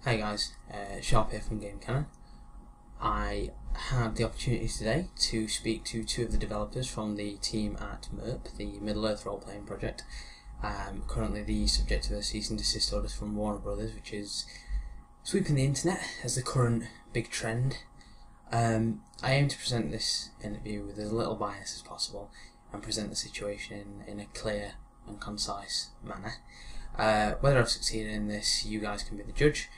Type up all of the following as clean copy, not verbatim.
Hey guys, Sharp here from Game Cannon. I had the opportunity today to speak to two of the developers from the team at MERP, the Middle Earth Roleplaying Project. Currently the subject of a cease and desist orders from Warner Brothers, which is sweeping the internet as the current big trend. I aim to present this interview with as little bias as possible and present the situation in a clear and concise manner. Whether I've succeeded in this, you guys can be the judge.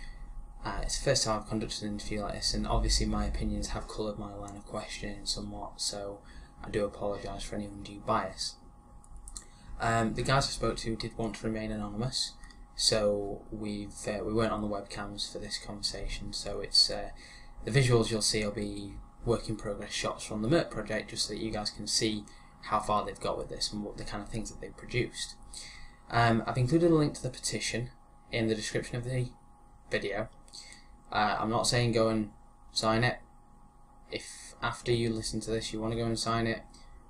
It's the first time I've conducted an interview like this, and obviously my opinions have coloured my line of questioning somewhat, so I do apologise for any undue bias. The guys I spoke to did want to remain anonymous, so we weren't on the webcams for this conversation, so it's the visuals you'll see will be work in progress shots from the MERP project, just so that you guys can see how far they've got with this and what the kind of things that they've produced. I've included a link to the petition in the description of the video. I'm not saying go and sign it. If after you listen to this you want to go and sign it,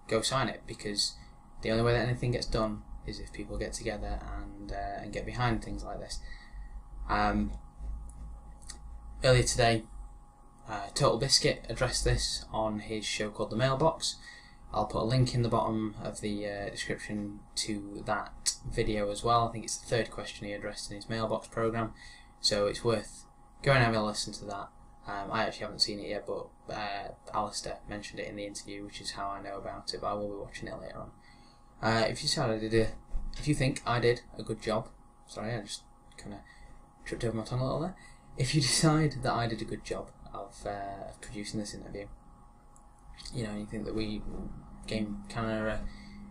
go sign it, because the only way that anything gets done is if people get together and get behind things like this. Earlier today, Total Biscuit addressed this on his show called The Mailbox. I'll put a link in the bottom of the description to that video as well. I think it's the third question he addressed in his Mailbox programme, so it's worth going and having a listen to that. I actually haven't seen it yet, but Alasdair mentioned it in the interview, which is how I know about it, but I will be watching it later on. If you think I did a good job, sorry, I just kind of tripped over my tongue a little there. If you decide that I did a good job of producing this interview, you know, you think that we Game Cannon are a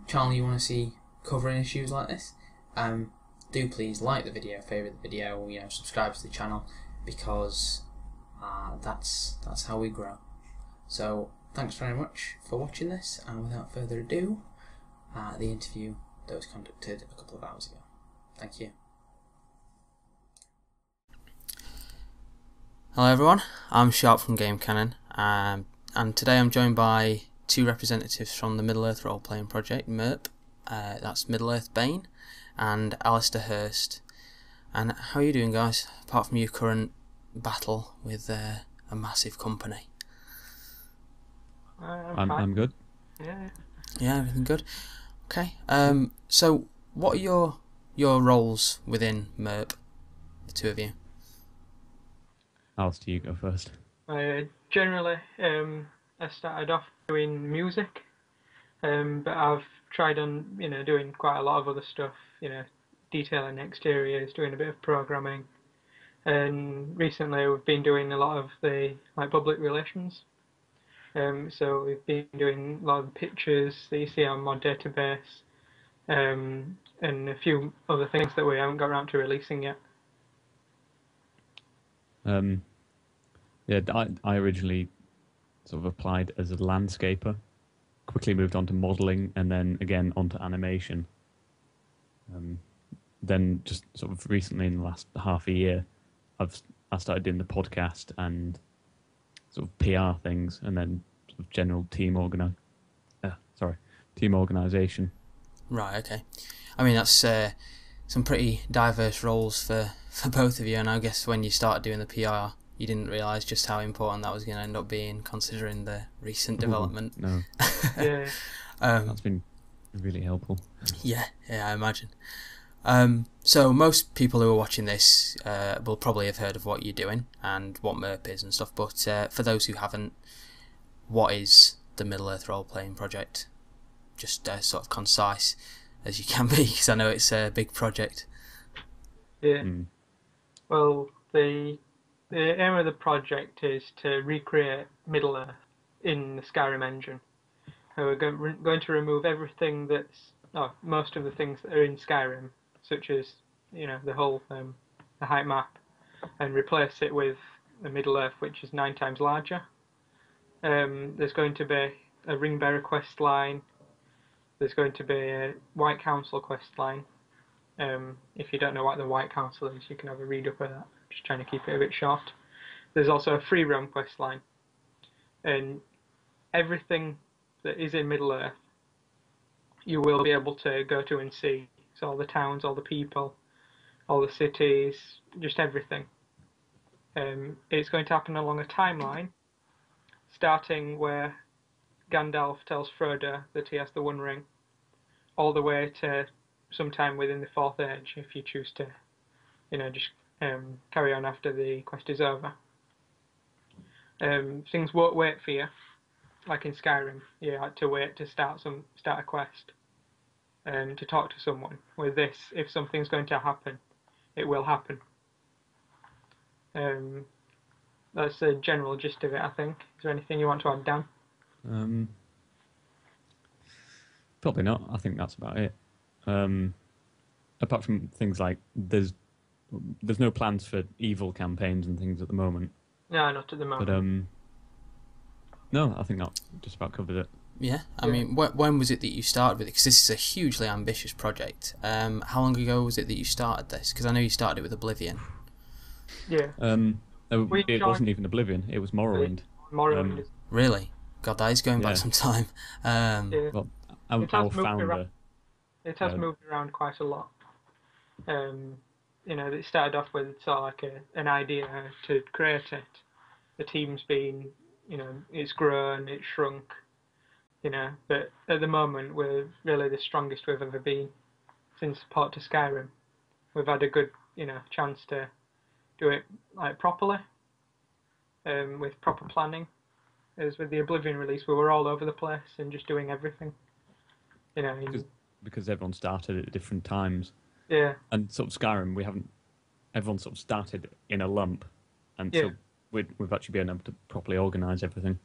channel you want to see covering issues like this, do please like the video, favourite the video, you know, subscribe to the channel, because that's how we grow. So thanks very much for watching this, and without further ado, the interview that was conducted a couple of hours ago. Thank you. Hello everyone, I'm Sharp from Game Cannon, and today I'm joined by two representatives from the Middle Earth Roleplaying Project, MERP. That's Middle Earth Bane and Alasdair Hurst. And how are you doing, guys, apart from your current battle with a massive company? I'm good. Yeah, everything good. Okay. So what are your roles within MERP, the two of you? Alistair, you go first. Generally, I started off doing music, but I've tried on doing quite a lot of other stuff. Detailing exteriors, doing a bit of programming, and recently we've been doing a lot of the public relations. So we've been doing a lot of the pictures that you see on my database, and a few other things that we haven't got around to releasing yet. Yeah, I originally sort of applied as a landscaper, quickly moved on to modelling, and then again onto animation. Then just sort of recently, in the last half a year, I started doing the podcast and sort of PR things, and then sort of general team organisation. Right. Okay. I mean, that's some pretty diverse roles for both of you, and I guess when you started doing the PR, you didn't realise just how important that was going to end up being, considering the recent development. No. Yeah. That's been really helpful. Yeah, I imagine. So most people who are watching this will probably have heard of what you're doing and what MERP is and stuff, but for those who haven't, what is the Middle Earth Roleplaying Project? Just sort of concise as you can be, because I know it's a big project. Yeah. Well, the aim of the project is to recreate Middle Earth in the Skyrim engine. We're going to remove everything most of the things that are in Skyrim, such as the whole the height map, and replace it with the Middle Earth, which is 9 times larger. There's going to be a Ringbearer quest line. There's going to be a White Council quest line. If you don't know what the White Council is, you can have a read up of that. Just trying to keep it a bit short. There's also a Free Roam quest line, and everything that is in Middle Earth, you will be able to go to and see. So all the towns, all the people, all the cities, just everything. It's going to happen along a timeline, starting where Gandalf tells Frodo that he has the One Ring, all the way to sometime within the Fourth Age, if you choose to, just carry on after the quest is over. Things won't wait for you, like in Skyrim. You had to wait to start a quest, to talk to someone. With this, if something's going to happen, it will happen. That's the general gist of it, I think. Is there anything you want to add, Dan? Probably not. I think that's about it. Apart from things like there's no plans for evil campaigns and things at the moment. No, not at the moment. But no, I think that just about covers it. Yeah, I mean, when was it that you started with it? Because this is a hugely ambitious project. How long ago was it that you started this? Because I know you started it with Oblivion. Yeah. It wasn't even Oblivion. It was Morrowind. Morrowind. Really? God, that is going back some time. Well, our founder. It has moved around quite a lot. It started off with sort of like an idea to create it. The team's been, it's grown, it's shrunk, but at the moment we're really the strongest we've ever been since port to Skyrim. We've had a good, chance to do it like properly, with proper planning. As with the Oblivion release, we were all over the place and just doing everything. Because everyone started at different times. Yeah. And sort of Skyrim, everyone sort of started in a lump, and so we've actually been able to properly organise everything.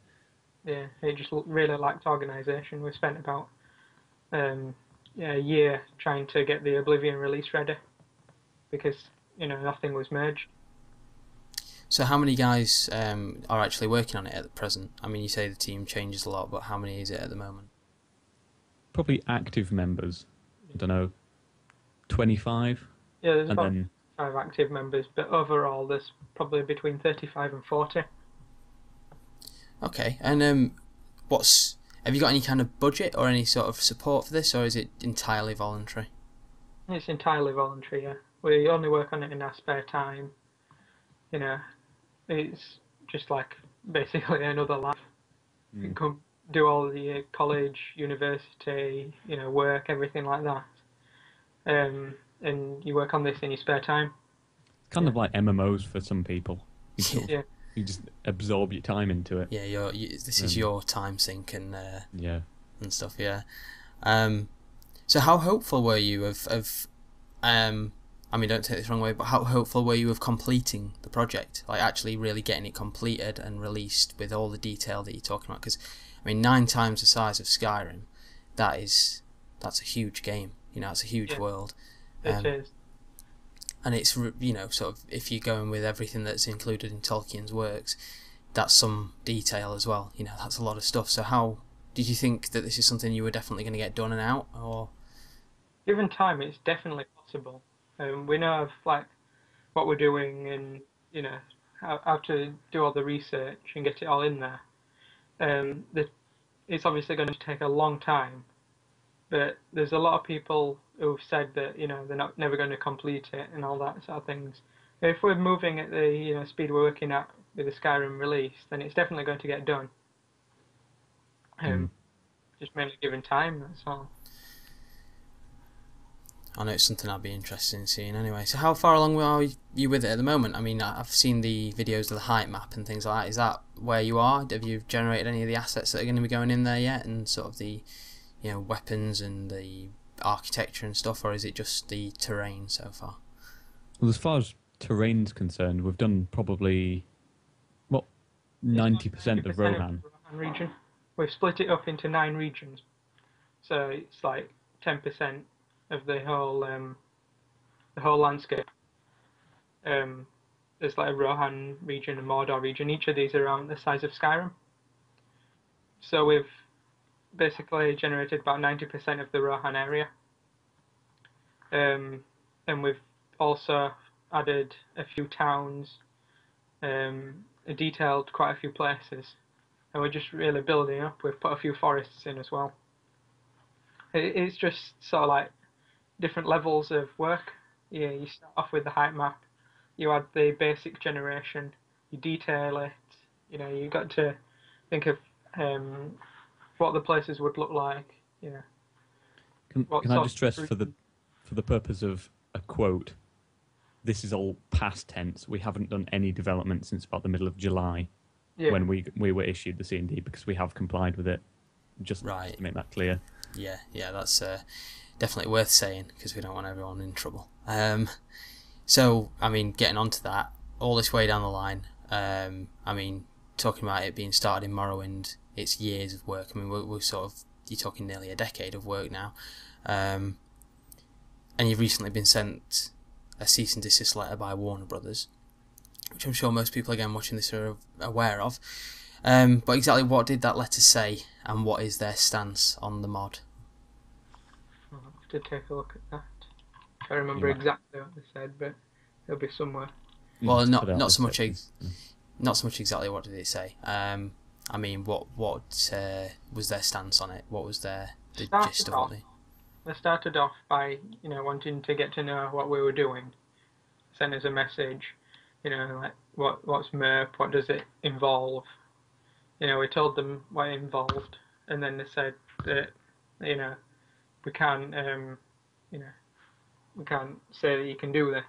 Yeah, it just really lacked organisation. We spent about a year trying to get the Oblivion release ready because nothing was merged. So how many guys are actually working on it at the present? I mean, you say the team changes a lot, but how many is it at the moment? Probably active members. I don't know, 25. Yeah, there's about 5 active members, but overall there's probably between 35 and 40. Okay, and have you got any kind of budget or any sort of support for this, or is it entirely voluntary? It's entirely voluntary, yeah. We only work on it in our spare time. It's just like basically another life. You can do all the college, university, work, everything like that. And you work on this in your spare time. Kind of like MMOs for some people. You just absorb your time into it. Yeah, this is your time sink and and stuff. Yeah. So how hopeful were you of I mean, don't take this the wrong way, but how hopeful were you of completing the project? Like actually really getting it completed and released with all the detail that you're talking about? Because I mean, 9 times the size of Skyrim, that's a huge game. It's a huge world. It is. And it's, sort of, if you're going with everything that's included in Tolkien's works, that's some detail as well. That's a lot of stuff. So how did you think that this is something you were definitely going to get done and out, or? Given time, it's definitely possible. We know of what we're doing, and how to do all the research and get it all in there. It's obviously going to take a long time, but there's a lot of people who've said that they're never going to complete it and all that sort of things. If we're moving at the speed we're working at with the Skyrim release, then it's definitely going to get done. Just mainly given time, that's all. I know it's something I'd be interested in seeing anyway. So how far along are you with it at the moment? I mean, I've seen the videos of the height map and things like that. Is that where you are? Have you generated any of the assets that are going to be going in there yet, and sort of the weapons and the architecture and stuff, or is it just the terrain so far? Well, as far as terrain's concerned, we've done probably 90% of Rohan. Region. We've split it up into 9 regions, so it's like 10% of the whole landscape. There's like a Rohan region, a Mordor region. Each of these are around the size of Skyrim. So we've basically generated about 90% of the Rohan area. And we've also added a few towns, detailed quite a few places. And we're just really building up. We've put a few forests in as well. It's just sort of like different levels of work. You start off with the height map. You add the basic generation, you detail it. You know, you got to think of what the places would look like. You know, Can I just stress for the purpose of a quote, this is all past tense. We haven't done any development since about the middle of July, when we were issued the C&D, because we have complied with it. Just to make that clear. Yeah, that's definitely worth saying, because we don't want everyone in trouble. So, I mean, getting onto that, all this way down the line, I mean, talking about it being started in Morrowind, it's years of work. I mean, we're sort of, you're talking nearly a decade of work now. And you've recently been sent a cease and desist letter by Warner Brothers, which I'm sure most people, again, watching this are aware of. But exactly what did that letter say, and what is their stance on the mod? I'll have to take a look at that. I can't remember exactly what they said, but it'll be somewhere. Well, not so much exactly what did it say. I mean, what was their stance on it? What was the gist of what they started off by, you know, wanting to get to know what we were doing. Sent us a message, you know, like what's MERP, what does it involve? You know, we told them what it involved, and then they said that, you know, we can't say that you can do this.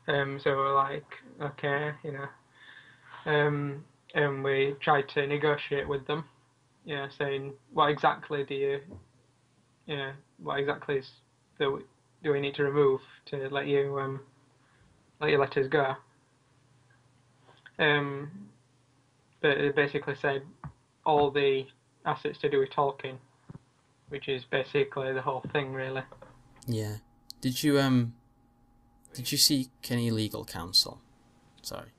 So we're like, okay, you know, and we tried to negotiate with them, you know, saying what exactly do we need to remove to let you let us go. But it basically said all the assets to do with Tolkien, which is basically the whole thing, really. Yeah. Did you seek any legal counsel? Sorry.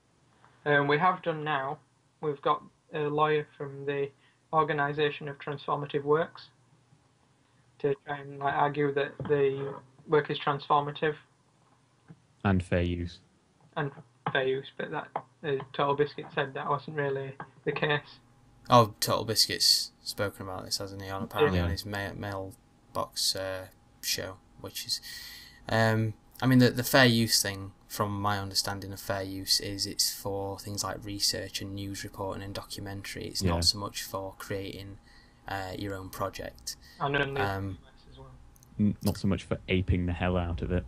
We have done now. We've got a lawyer from the Organisation of Transformative Works to try and argue that the work is transformative and fair use. And fair use, but that Total Biscuit said that wasn't really the case. Oh, Total Biscuit's spoken about this, hasn't he? Apparently on his mailbox show, which is, I mean, the fair use thing, from my understanding of fair use, is it's for things like research and news reporting and documentary. It's not so much for creating your own project. And as well. Not so much for aping the hell out of it.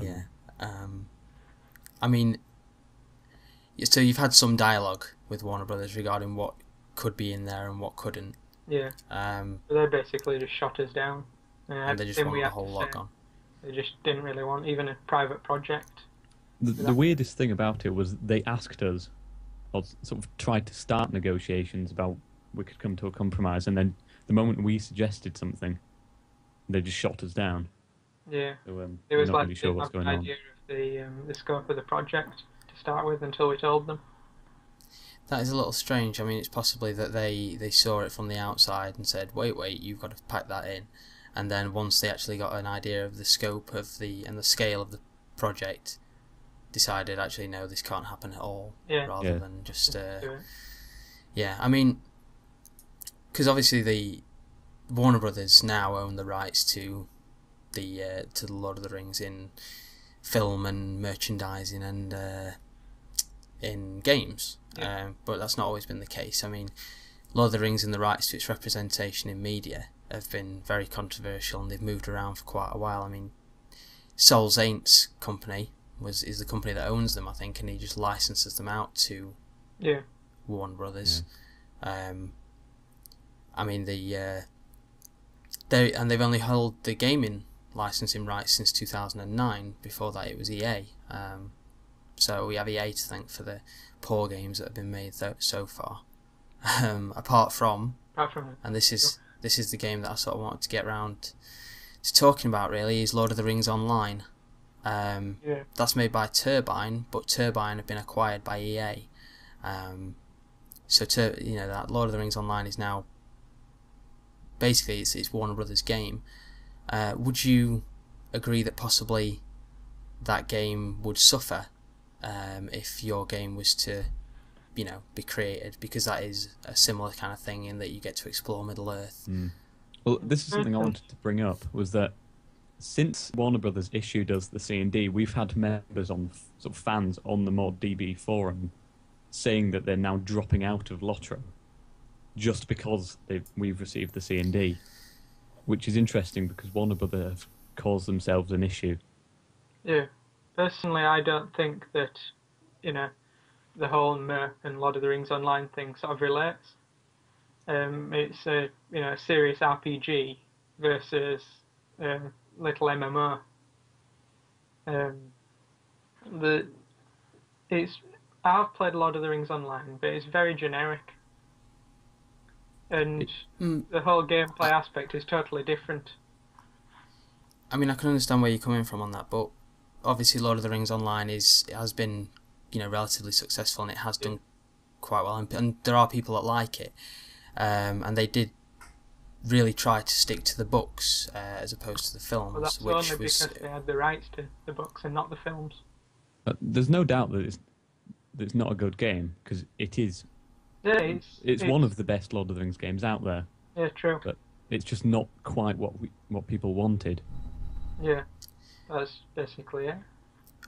Yeah. I mean, so you've had some dialogue with Warner Brothers regarding what could be in there and what couldn't. Yeah. They basically just shot us down. And they just want the whole lot gone. They just didn't really want even a private project. The weirdest thing about it was they asked us, or sort of tried to start negotiations about we could come to a compromise, and then the moment we suggested something, they just shot us down. Yeah. So, it was not like really sure what's going on. idea of the scope of the project to start with until we told them. That is a little strange. I mean, it's possibly that they saw it from the outside and said, wait, you've got to pack that in. And then once they actually got an idea of the scope of and the scale of the project, decided, actually, no, this can't happen at all. Rather than just... yeah, I mean, because obviously the Warner Brothers now own the rights to the Lord of the Rings in film and merchandising and in games. But that's not always been the case. I mean, Lord of the Rings and the rights to its representation in media have been very controversial, and they've moved around for quite a while. I mean, Sol Zaent's company is the company that owns them, I think, and he just licenses them out to Warner Brothers. I mean, they've only held the gaming licensing rights since 2009. Before that, it was EA. So we have EA to thank for the poor games that have been made so far. Apart from and this is the game that I sort of wanted to get around to talking about, really, is Lord of the Rings Online. That's made by Turbine, but Turbine have been acquired by EA. So that Lord of the Rings Online is now basically it's Warner Brothers' game. Would you agree that possibly that game would suffer if your game was to, be created, because that is a similar kind of thing in that you get to explore Middle Earth? Well, this is something I wanted to bring up, was that since Warner Brothers issued us the C&D, we've had members on sort of fans on the ModDB forum saying that they're now dropping out of LOTRO just because we've received the C&D, which is interesting because Warner Brothers have caused themselves an issue. Yeah, personally, I don't think that, the whole MERP and Lord of the Rings Online thing sort of relates. It's a serious RPG versus little MMO. I've played Lord of the Rings Online, but it's very generic, and the whole gameplay aspect is totally different. I mean, I can understand where you're coming from on that, but obviously Lord of the Rings Online has been relatively successful, and it has done quite well, and there are people that like it, and they did really try to stick to the books as opposed to the films. Well, that's only because they had the rights to the books and not the films. There's no doubt that it's not a good game, because it is. Yeah, it's one of the best Lord of the Rings games out there. Yeah, true. But it's just not quite what people wanted. Yeah, that's basically it.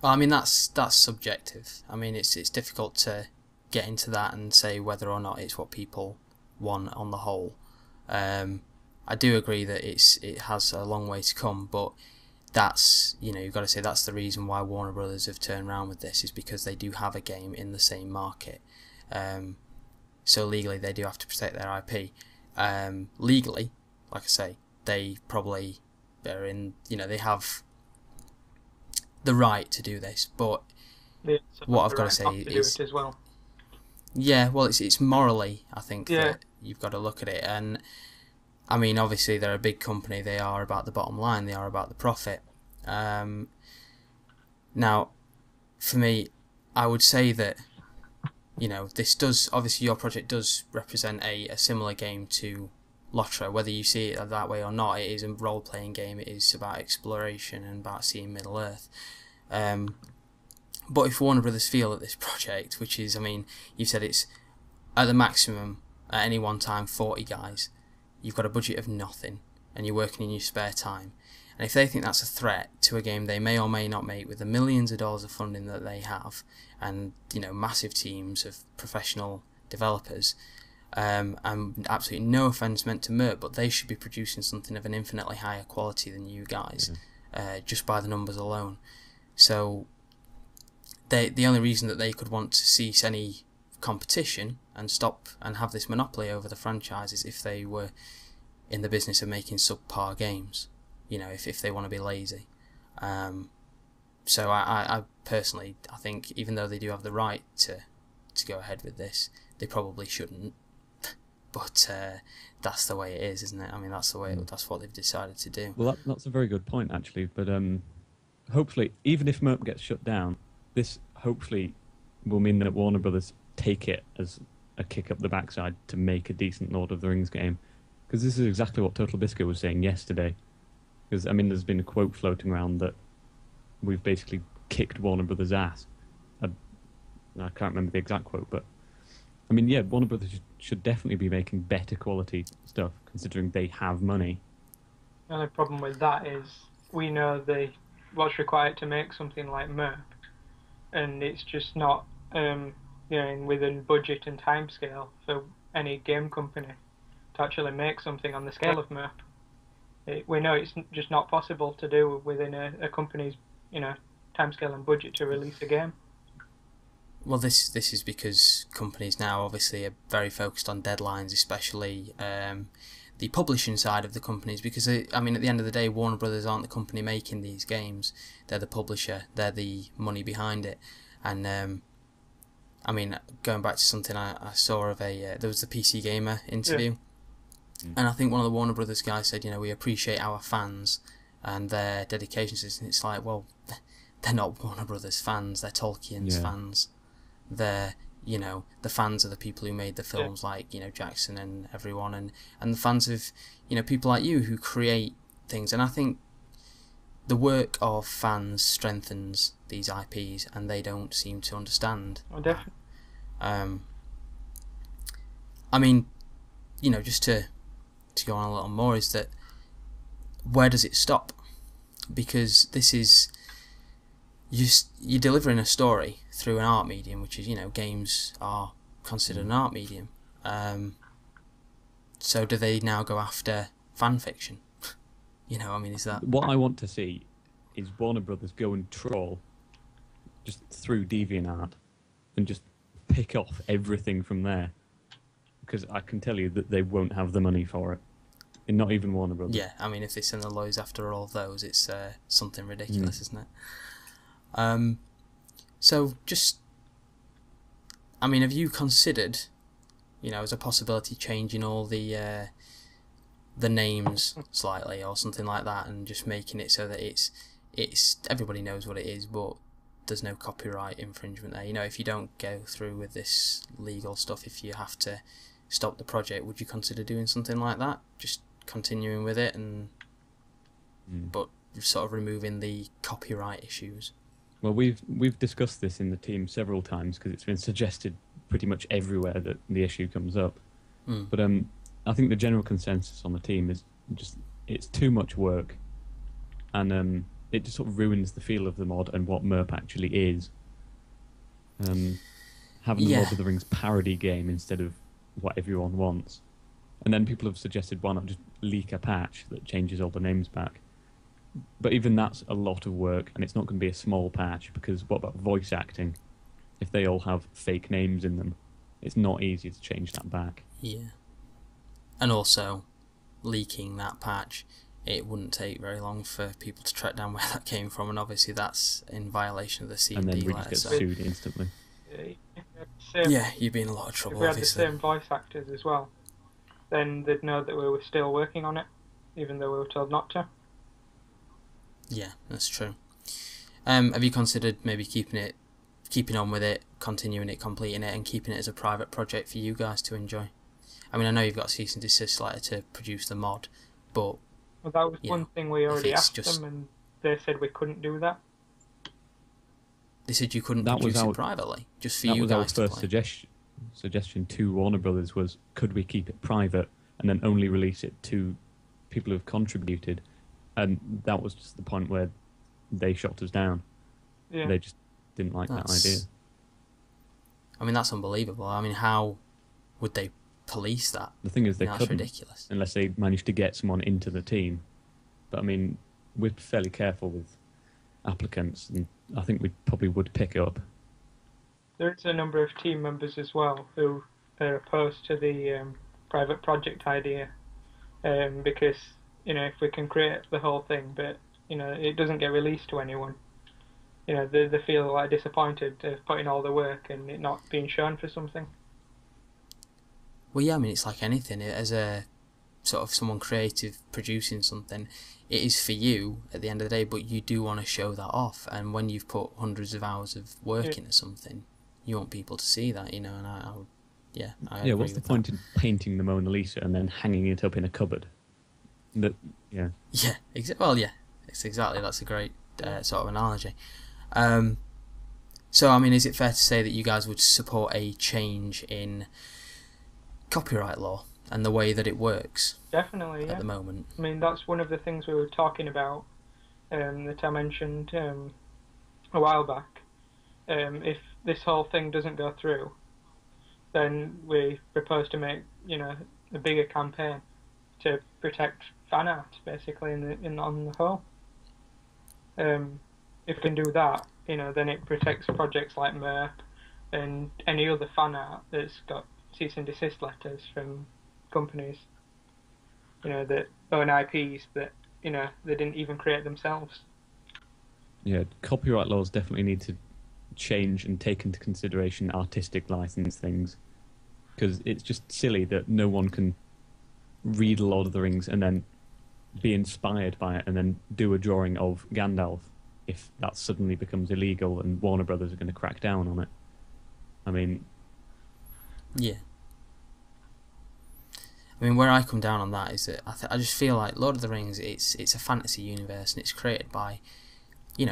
Well, I mean, that's subjective. I mean, it's difficult to get into that and say whether or not it's what people want on the whole. I do agree that it has a long way to come, but that's, you've got to say that's the reason why Warner Brothers have turned around with this, is because they do have a game in the same market. So legally they do have to protect their IP. Legally, like I say, they probably are in, they have the right to do this, but what I've got to say is, as well. Yeah, well, it's morally, I think, that you've got to look at it. And I mean, obviously they're a big company, they are about the bottom line, they are about the profit. Now, for me, I would say that, this does, obviously your project does represent a similar game to LOTRO, whether you see it that way or not. It is a role-playing game, it is about exploration and about seeing Middle Earth. But if Warner Brothers feel that this project, which is, I mean, you've said it's at the maximum, at any one time, 40 guys, you've got a budget of nothing, and you're working in your spare time, and if they think that's a threat to a game they may or may not make with the millions of dollars of funding that they have, and, massive teams of professional developers, and absolutely no offence meant to MERP, but they should be producing something of an infinitely higher quality than you guys, just by the numbers alone. So the only reason that they could want to cease any competition and stop and have this monopoly over the franchise is if they were in the business of making subpar games, if they want to be lazy. So I personally, I think even though they do have the right to go ahead with this, they probably shouldn't. But that's the way it is, isn't it? I mean, that's the way. That's what they've decided to do. Well, that's a very good point, actually. But hopefully, even if MERP gets shut down, this hopefully will mean that Warner Brothers take it as a kick up the backside to make a decent Lord of the Rings game. Because this is exactly what Total Biscuit was saying yesterday. Because, I mean, there's been a quote floating around that we've basically kicked Warner Brothers' ass. I can't remember the exact quote, but I mean, yeah, Warner Brothers should definitely be making better quality stuff, considering they have money. The only problem with that is we know what's required to make something like MERP, and it's just not within budget and timescale for any game company to actually make something on the scale of MERP. We know it's just not possible to do within a company's timescale and budget to release a game. Well, this is because companies now obviously are very focused on deadlines, especially the publishing side of the companies, because I mean, at the end of the day, Warner Brothers aren't the company making these games, they're the publisher, they're the money behind it. And I mean, going back to something I saw of there was the PC Gamer interview, and I think one of the Warner Brothers guys said, we appreciate our fans and their dedication to this, and it's like, well, they're not Warner Brothers fans, they're Tolkien's fans. They're, the fans of the people who made the films, like, Jackson and everyone, and the fans of, people like you who create things. And I think the work of fans strengthens these IPs, and they don't seem to understand. Oh, definitely. I mean, just to go on a little more, is that where does it stop? because this is you're delivering a story through an art medium, which is, games are considered an art medium. So do they now go after fan fiction? Is that... What I want to see is Warner Brothers go and trawl just through DeviantArt and just pick off everything from there. Because I can tell you that they won't have the money for it. And not even Warner Brothers. Yeah, if they send the lawyers after all of those, it's something ridiculous, isn't it? So just... have you considered, as a possibility, changing all the names slightly or something like that, and just making it so that it's everybody knows what it is, but there's no copyright infringement there? If you don't go through with this legal stuff, if you have to stop the project, would you consider doing something like that? Just continuing with it, but sort of removing the copyright issues? Well, we've discussed this in the team several times, because it's been suggested pretty much everywhere that the issue comes up. But I think the general consensus on the team is just it's too much work, and it just sort of ruins the feel of the mod and what MERP actually is. Having the Lord of the Rings parody game instead of what everyone wants. And then people have suggested, why not just leak a patch that changes all the names back? But even that's a lot of work, and it's not going to be a small patch, because what about voice acting? If they all have fake names in them, it's not easy to change that back. Yeah. And also, leaking that patch, it wouldn't take very long for people to track down where that came from, and obviously that's in violation of the C&D and then we letter. just get sued instantly. Yeah, you'd be in a lot of trouble, if we had obviously. the same voice actors as well, then they'd know that we were still working on it, even though we were told not to. Yeah, that's true. Have you considered maybe keeping on with it, continuing it, completing it, and keeping it as a private project for you guys to enjoy? I know you've got a cease and desist letter to produce the mod, but... Well, that was one thing we already asked them, and they said we couldn't do that. They said you couldn't produce it privately, just for you guys to play. That was our first suggestion to Warner Brothers was, could we keep it private and then only release it to people who've contributed? And that was just the point where they shot us down. Yeah. They just didn't like that idea. That's unbelievable. How would they police that? The thing is, they couldn't, ridiculous. Unless they managed to get someone into the team. But we're fairly careful with applicants, and I think we probably would pick up. There's a number of team members as well who are opposed to the private project idea, because if we can create the whole thing, but it doesn't get released to anyone, they feel like disappointed of putting all the work and it not being shown for something. Well, yeah, it's like anything. As a sort of someone creative producing something, it is for you at the end of the day, but you do want to show that off. And when you've put hundreds of hours of work into something, you want people to see that, and I agree what's the point in painting the Mona Lisa and then hanging it up in a cupboard? It's exactly, that's a great sort of analogy. So is it fair to say that you guys would support a change in copyright law and the way that it works? Definitely, yeah. At the moment. That's one of the things we were talking about that I mentioned a while back. If this whole thing doesn't go through, then we propose to make a bigger campaign to protect fan art, basically, on the whole. If we can do that, then it protects projects like MERP and any other fan art that's got cease and desist letters from companies, that own IPs that, they didn't even create themselves. Yeah, copyright laws definitely need to change and take into consideration artistic license things, because it's just silly that no one can read Lord of the Rings and then be inspired by it and then do a drawing of Gandalf if that suddenly becomes illegal and Warner Brothers are going to crack down on it. Yeah. Where I come down on that is that I just feel like Lord of the Rings, it's a fantasy universe, and it's created by,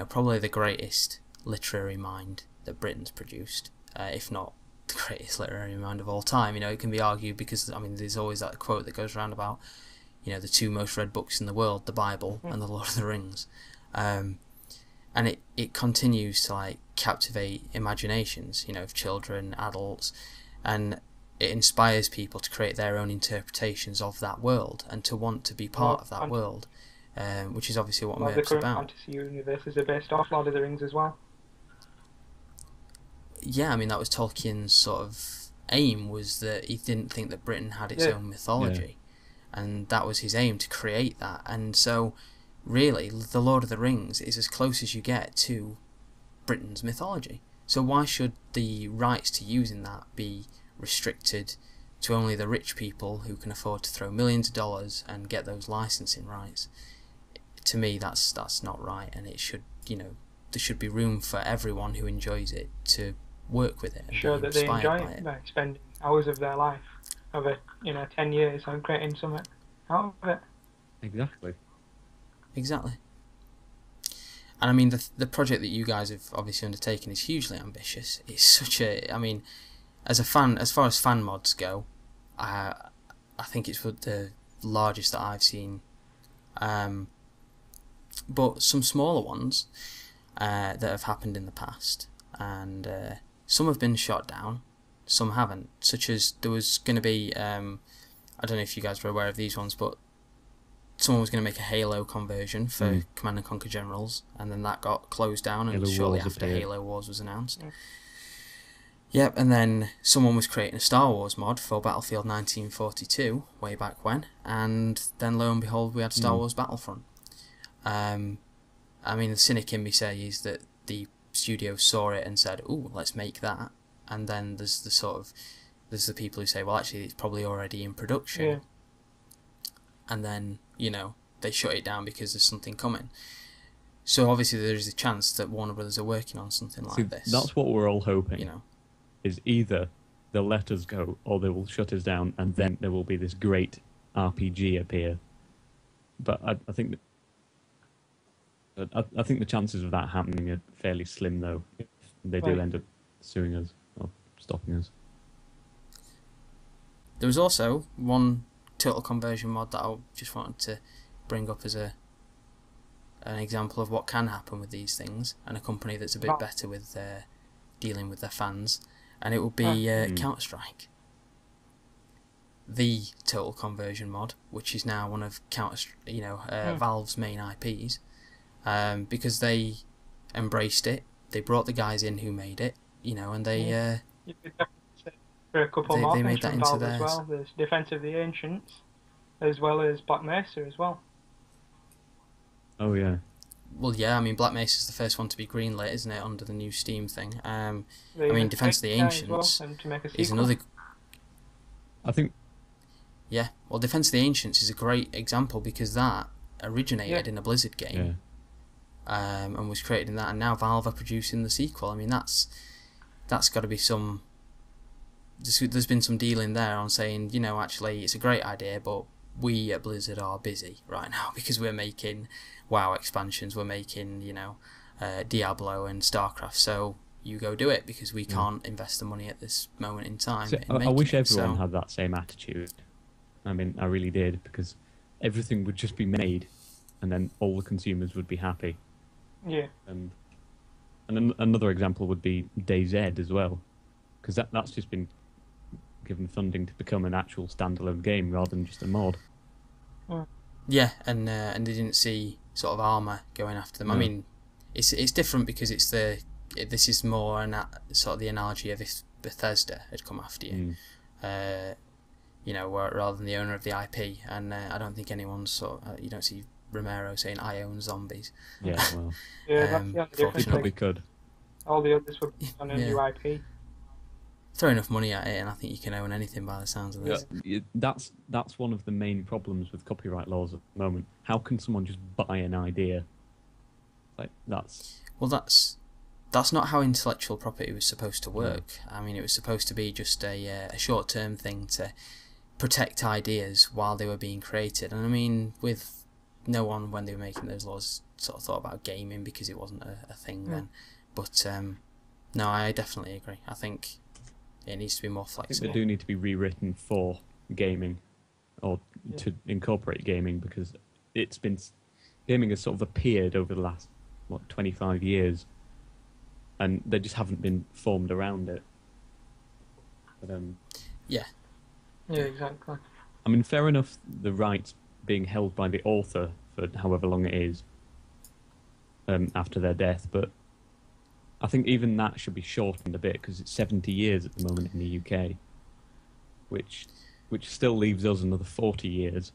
probably the greatest literary mind that Britain's produced, if not the greatest literary mind of all time. It can be argued because, there's always that quote that goes around about, the two most read books in the world, the Bible and the Lord of the Rings. And it continues to like captivate imaginations, of children, adults, and it inspires people to create their own interpretations of that world and to want to be part of that world, which is obviously what MERP's the about. current fantasy universes are based off Lord of the Rings as well. Yeah, I mean, that was Tolkien's sort of aim, was that he didn't think that Britain had its own mythology, and that was his aim, to create that. And so really the Lord of the Rings is as close as you get to Britain's mythology. So why should the rights to using that be restricted to only the rich people who can afford to throw millions of dollars and get those licensing rights? To me, that's not right, and it should, there should be room for everyone who enjoys it to work with it and sure be that they inspired enjoy by it by spending hours of their life over 10 years on creating something out of it. Exactly. And I mean, the project that you guys have obviously undertaken is hugely ambitious. It's such a, I mean, as far as fan mods go, I think it's the largest that I've seen. But some smaller ones that have happened in the past, and some have been shot down, some haven't. Such as there was going to be, I don't know if you guys were aware of these ones, but someone was going to make a Halo conversion for Command and Conquer Generals, and then that got closed down, and shortly after Halo Wars was announced. Yep, and then someone was creating a Star Wars mod for Battlefield 1942 way back when, and then lo and behold we had Star Wars Battlefront. I mean, the cynic in me says that the studio saw it and said, "Ooh, let's make that," and then there's the people who say, "Well, actually, it's probably already in production," and then they shut it down because there's something coming. So obviously there is a chance that Warner Brothers are working on something like this. That's what we're all hoping. Is either they'll let us go or they will shut us down, and then there will be this great RPG appear. But I think the chances of that happening are fairly slim, though. If they do end up suing us or stopping us. There was also one total conversion mod that I just wanted to bring up as an example of what can happen with these things, and a company that's a bit better with dealing with their fans, and it would be Counter-Strike. The total conversion mod, which is now one of Valve's main IPs, because they embraced it, they brought the guys in who made it, and they for a couple more they things made that from into Valve theirs. as well. There's Defense of the Ancients, as well as Black Mesa as well. Oh yeah. Well, yeah, I mean, Black Mesa is the first one to be greenlit, isn't it, under the new Steam thing? I mean, Defense of the Ancients is another. I think. Yeah, well, Defense of the Ancients is a great example because that originated in a Blizzard game, and was created in that, and now Valve are producing the sequel. I mean, that's got to be some. There's been some dealing there on saying, actually, it's a great idea, but we at Blizzard are busy right now because we're making WoW expansions, we're making, Diablo and StarCraft, so you go do it because we can't invest the money at this moment in time. So I wish everyone had that same attitude. I mean, I really did, because everything would just be made and then all the consumers would be happy. Yeah. And another example would be DayZ as well, because that's just been given funding to become an actual standalone game rather than just a mod. Yeah, and they didn't see sort of Armour going after them. I mean, it's different because this is more sort of the analogy of if Bethesda had come after you, rather than the owner of the IP. And I don't think anyone's you don't see Romero saying "I own zombies." Yeah, well, that's the difference. They probably could. All the others would be on a new IP. Throw enough money at it, and I think you can own anything by the sounds of this. Yeah, that's one of the main problems with copyright laws at the moment. How can someone just buy an idea? That's not how intellectual property was supposed to work. I mean, it was supposed to be just a short-term thing to protect ideas while they were being created. And I mean, with no one when they were making those laws sort of thought about gaming because it wasn't a thing then. But no, I definitely agree. I think it needs to be more flexible. I think they do need to be rewritten for gaming, or to incorporate gaming, because it's been gaming has sort of appeared over the last 25 years, and they just haven't been formed around it. But yeah, exactly. I mean, fair enough. The rights being held by the author for however long it is after their death, but I think even that should be shortened a bit because it's 70 years at the moment in the UK, which still leaves us another 40 years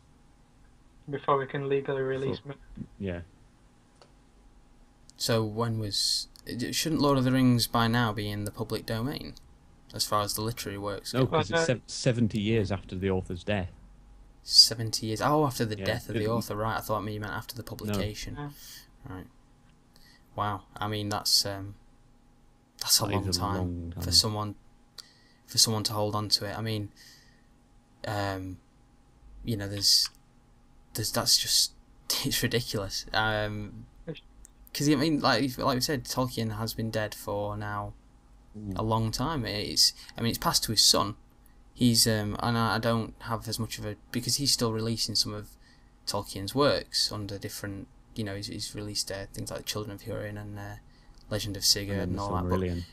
before we can legally release it. Yeah. So shouldn't Lord of the Rings by now be in the public domain, as far as the literary works go? No, because it's 70 years after the author's death. 70 years. Oh, after the death of the author, right? I thought you meant after the publication. No. Right. Wow. I mean, that's a long time for someone to hold on to it. I mean, you know, there's that's just, it's ridiculous. Because I mean, like we said, Tolkien has been dead for now a long time. It's passed to his son. He's and I don't have as much of a, because he's still releasing some of Tolkien's works under different, you know, he's released things like Children of Húrin and Legend of Sigurd and all that. Silmarillion.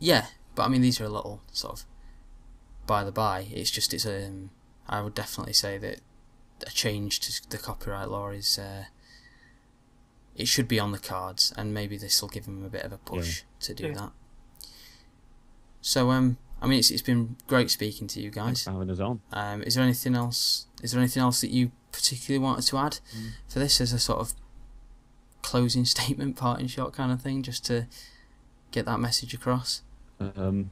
Yeah, but I mean, these are a little sort of by the by. It's I would definitely say that a change to the copyright law is it should be on the cards, and maybe this will give him a bit of a push to do that. So I mean, it's been great speaking to you guys. Thanks for having us on. Is there anything else that you particularly wanted to add for this as a sort of closing statement, parting shot kind of thing, just to get that message across? You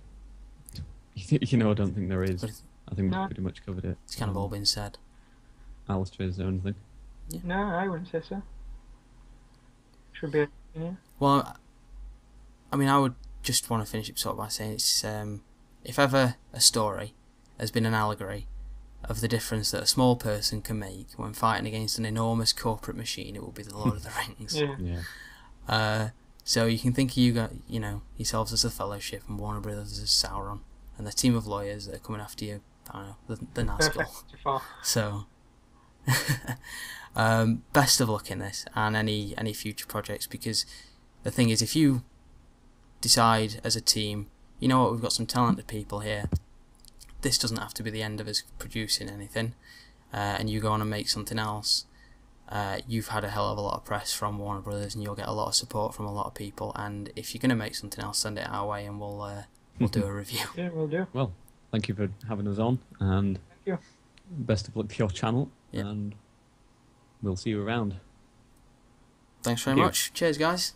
know, I don't think there is. I think we've pretty much covered it. It's kind of all been said. Alasdair, is there anything? Yeah. No, I wouldn't say so. Should be. Yeah. Well, I mean, I would just want to finish it sort of by saying it's if ever a story has been an allegory of the difference that a small person can make when fighting against an enormous corporate machine, it will be the Lord of the Rings. Yeah. So you can think of yourselves as the Fellowship and Warner Brothers as Sauron, and the team of lawyers that are coming after you. I don't know, the Nazgul. So, best of luck in this and any future projects, because the thing is, if you decide as a team, you know what, we've got some talented people here, this doesn't have to be the end of us producing anything, and you go on and make something else, you've had a hell of a lot of press from Warner Brothers, and you'll get a lot of support from a lot of people, and if you're going to make something else, send it our way and we'll do a review. Yeah, we'll do. Well, thank you for having us on, and thank you. Best of luck to your channel, and we'll see you around. Thanks very much. Cheers, guys.